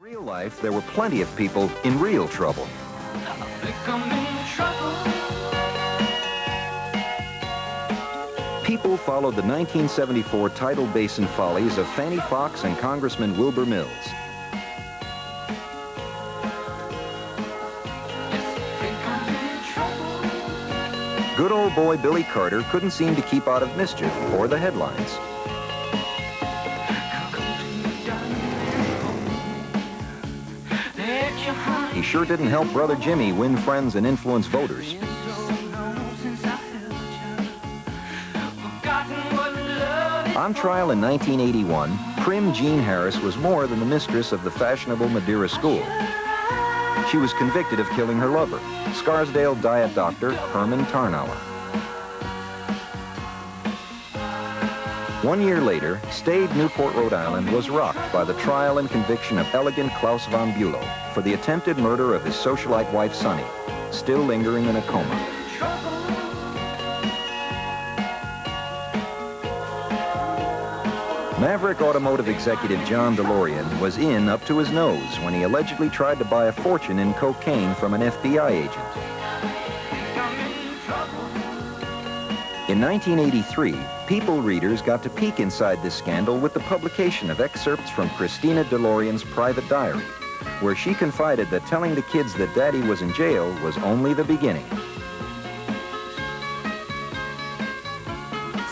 In real life, there were plenty of people in real trouble. People followed the 1974 tidal basin follies of Fannie Fox and Congressman Wilbur Mills. Good old boy Billy Carter couldn't seem to keep out of mischief or the headlines. He sure didn't help Brother Jimmy win friends and influence voters. On trial in 1981, prim Jean Harris was more than the mistress of the fashionable Madeira school. She was convicted of killing her lover, Scarsdale diet doctor Herman Tarnauer. 1 year later, staid Newport, Rhode Island was rocked by the trial and conviction of elegant Klaus von Bülow for the attempted murder of his socialite wife Sonny, still lingering in a coma. Maverick automotive executive John DeLorean was in up to his nose when he allegedly tried to buy a fortune in cocaine from an FBI agent. In 1983, People readers got to peek inside this scandal with the publication of excerpts from Christina DeLorean's private diary, where she confided that telling the kids that Daddy was in jail was only the beginning.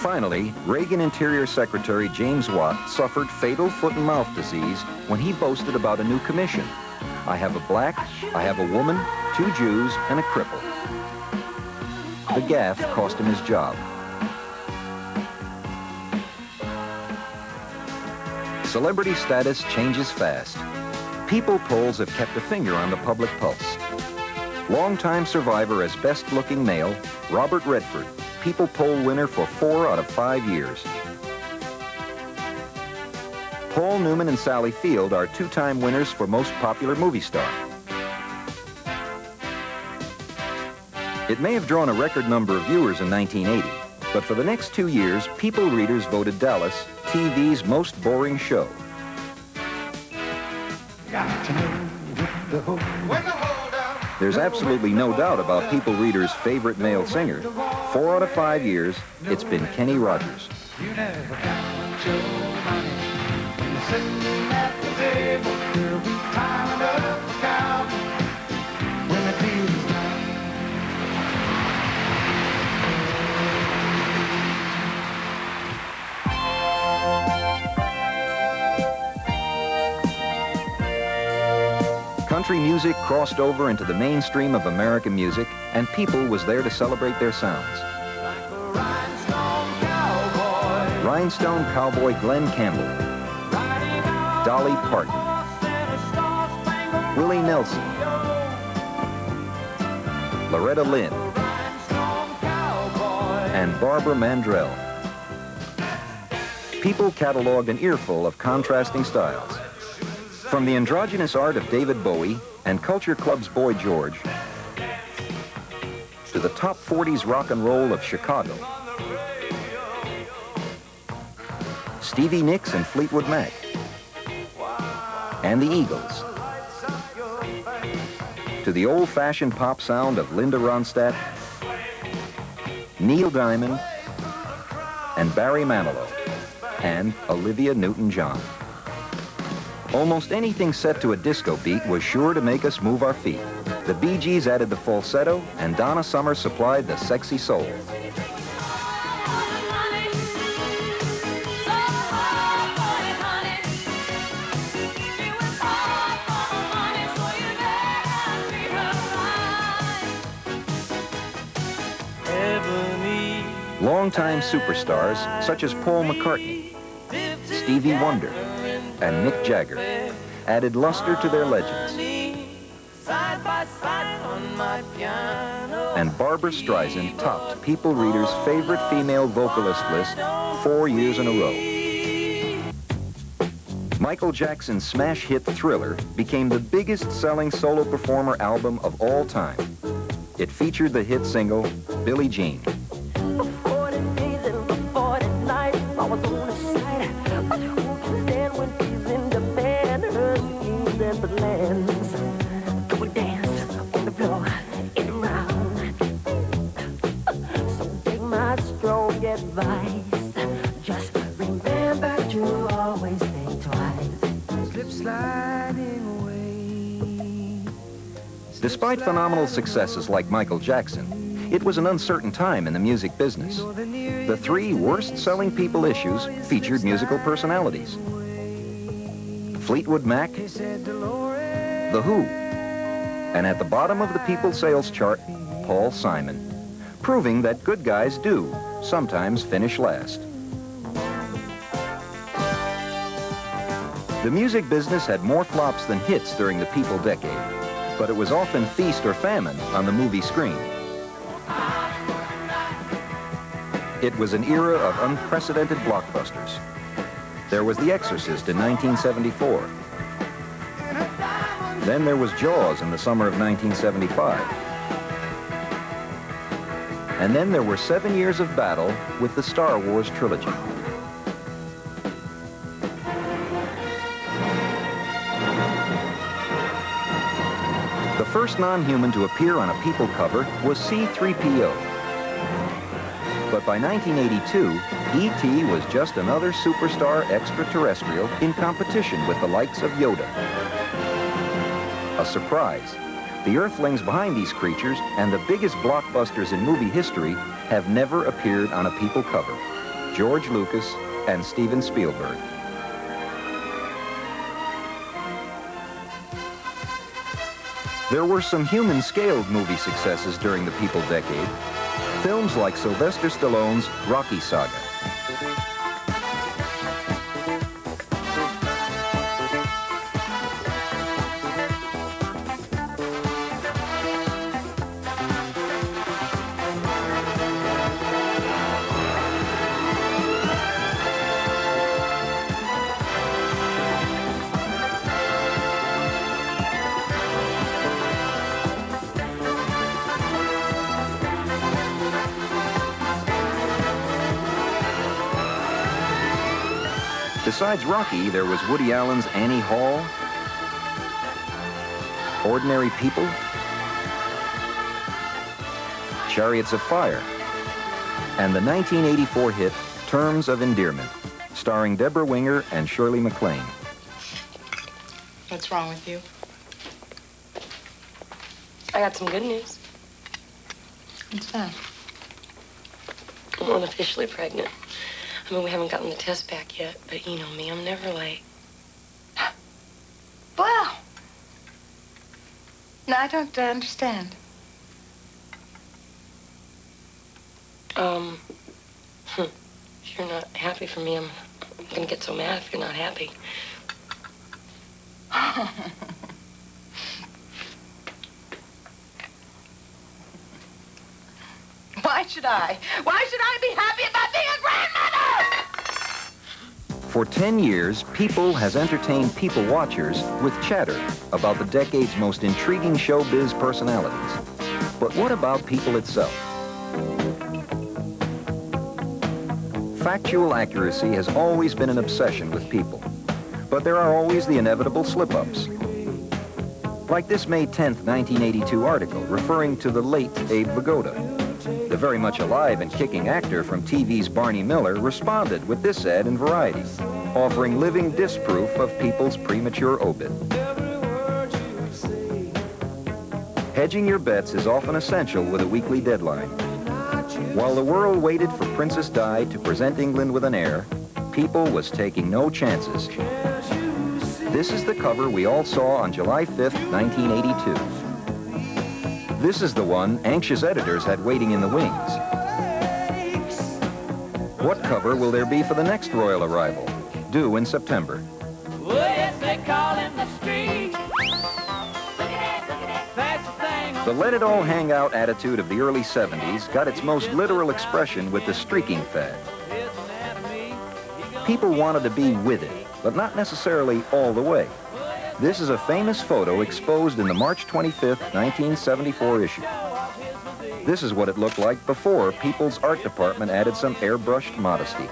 Finally, Reagan Interior Secretary James Watt suffered fatal foot and mouth disease when he boasted about a new commission. I have a black, I have a woman, 2 Jews, and a cripple. The gaffe cost him his job. Celebrity status changes fast. People polls have kept a finger on the public pulse. Longtime survivor as best-looking male, Robert Redford, People poll winner for 4 out of 5 years. Paul Newman and Sally Field are 2-time winners for most popular movie star. It may have drawn a record number of viewers in 1980, but for the next 2 years, People readers voted Dallas TV's most boring show. There's absolutely no doubt about People readers' favorite male singer. 4 out of 5 years, it's been Kenny Rogers. You never count your money when you're sitting at the table. You'll be climbing up the counter when the deal is done. Country music crossed over into the mainstream of American music, and People was there to celebrate their sounds. Rhinestone Cowboy Glenn Campbell, Dolly Parton, Willie Nelson, Loretta Lynn, and Barbara Mandrell. People cataloged an earful of contrasting styles. From the androgynous art of David Bowie and Culture Club's Boy George to the top 40s rock and roll of Chicago, Stevie Nicks and Fleetwood Mac, and the Eagles, to the old-fashioned pop sound of Linda Ronstadt, Neil Diamond, and Barry Manilow, and Olivia Newton-John. Almost anything set to a disco beat was sure to make us move our feet. The Bee Gees added the falsetto, and Donna Summer supplied the sexy soul. Longtime superstars such as Paul McCartney, Stevie Wonder, and Mick Jagger added luster to their legends. And Barbra Streisand topped People readers' favorite female vocalist list 4 years in a row. Michael Jackson's smash hit Thriller became the biggest selling solo performer album of all time. It featured the hit single, Billie Jean. but lands. Go dance on the floor in a round. So take my strong advice. Just remember to always think twice. Slip sliding away. Despite phenomenal successes like Michael Jackson, it was an uncertain time in the music business. The 3 worst-selling People issues featured musical personalities: Fleetwood Mac, The Who, and at the bottom of the People sales chart, Paul Simon, proving that good guys do sometimes finish last. The music business had more flops than hits during the People decade, but it was often feast or famine on the movie screen. It was an era of unprecedented blockbusters. There was The Exorcist in 1974. Then there was Jaws in the summer of 1975. And then there were 7 years of battle with the Star Wars trilogy. The first non-human to appear on a People cover was C-3PO. But by 1982, E.T. was just another superstar extraterrestrial in competition with the likes of Yoda. A surprise. The Earthlings behind these creatures and the biggest blockbusters in movie history have never appeared on a People cover: George Lucas and Steven Spielberg. There were some human-scaled movie successes during the People decade. Films like Sylvester Stallone's Rocky Saga. Besides Rocky, there was Woody Allen's Annie Hall, Ordinary People, Chariots of Fire, and the 1984 hit Terms of Endearment, starring Deborah Winger and Shirley MacLaine. What's wrong with you? I got some good news. What's that? I'm unofficially pregnant. I mean, we haven't gotten the test back yet, but you know me, I'm never late. Well, no, I don't understand. If you're not happy for me, I'm gonna get so mad if you're not happy. Why should I? Why should I be happy about being a grandmother? For 10 years, People has entertained People watchers with chatter about the decade's most intriguing showbiz personalities. But what about People itself? Factual accuracy has always been an obsession with People, but there are always the inevitable slip-ups. Like this May 10th, 1982 article referring to the late Abe Vigoda. The very much alive and kicking actor from TV's Barney Miller responded with this ad in Variety, offering living disproof of People's premature obit. Hedging your bets is often essential with a weekly deadline. While the world waited for Princess Di to present England with an heir, People was taking no chances. This is the cover we all saw on July 5th, 1982. This is the one anxious editors had waiting in the wings. What cover will there be for the next royal arrival, due in September? Oh, yes, they call him the street. That's the thing. The let-it-all hang out attitude of the early 70s got its most literal expression with the streaking fad. People wanted to be with it, but not necessarily all the way. This is a famous photo exposed in the March 25th, 1974 issue. This is what it looked like before People's art department added some airbrushed modesty.